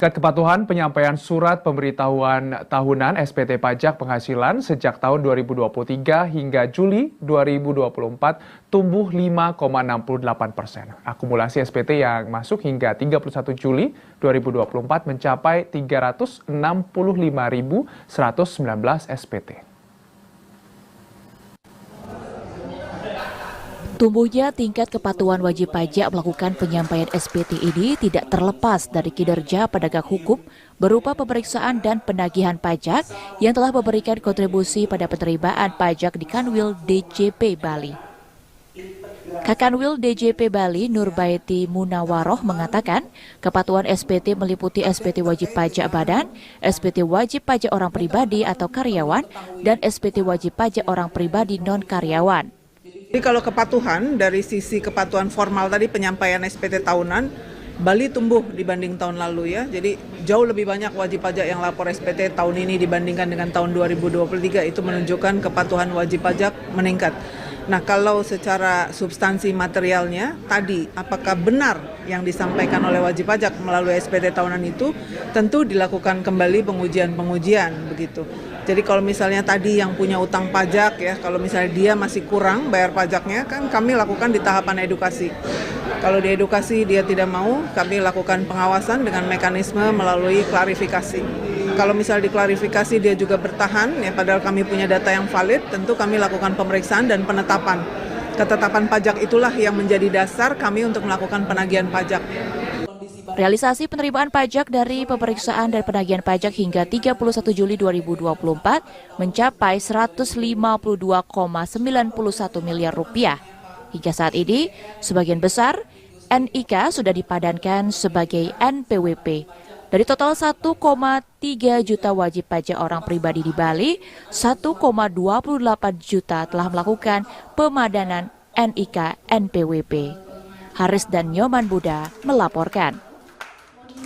Tingkat kepatuhan penyampaian surat pemberitahuan tahunan SPT Pajak Penghasilan sejak tahun 2023 hingga Juli 2024 tumbuh 5,68%. Akumulasi SPT yang masuk hingga 31 Juli 2024 mencapai 365.119 SPT. Tumbuhnya tingkat kepatuhan wajib pajak melakukan penyampaian SPT ini tidak terlepas dari kinerja penegak hukum berupa pemeriksaan dan penagihan pajak yang telah memberikan kontribusi pada penerimaan pajak di Kanwil DJP Bali. Kakanwil DJP Bali Nurbaiti Munawaroh mengatakan kepatuhan SPT meliputi SPT wajib pajak badan, SPT wajib pajak orang pribadi atau karyawan, dan SPT wajib pajak orang pribadi non-karyawan. Jadi kalau kepatuhan dari sisi kepatuhan formal tadi penyampaian SPT tahunan, Bali tumbuh dibanding tahun lalu ya. Jadi jauh lebih banyak wajib pajak yang lapor SPT tahun ini dibandingkan dengan tahun 2023, itu menunjukkan kepatuhan wajib pajak meningkat. Nah, kalau secara substansi materialnya tadi, apakah benar yang disampaikan oleh wajib pajak melalui SPT tahunan itu, tentu dilakukan kembali pengujian begitu. Jadi kalau misalnya tadi yang punya utang pajak ya, kalau misalnya dia masih kurang bayar pajaknya, kan kami lakukan di tahapan edukasi. Kalau di edukasi dia tidak mau, kami lakukan pengawasan dengan mekanisme melalui klarifikasi. Kalau misalnya diklarifikasi dia juga bertahan, ya padahal kami punya data yang valid, tentu kami lakukan pemeriksaan dan penetapan. Ketetapan pajak itulah yang menjadi dasar kami untuk melakukan penagihan pajak. Realisasi penerimaan pajak dari pemeriksaan dan penagihan pajak hingga 31 Juli 2024 mencapai 152,91 miliar rupiah. Hingga saat ini, sebagian besar NIK sudah dipadankan sebagai NPWP. Dari total 1,3 juta wajib pajak orang pribadi di Bali, 1,28 juta telah melakukan pemadanan NIK NPWP. Haris dan Nyoman Buddha melaporkan.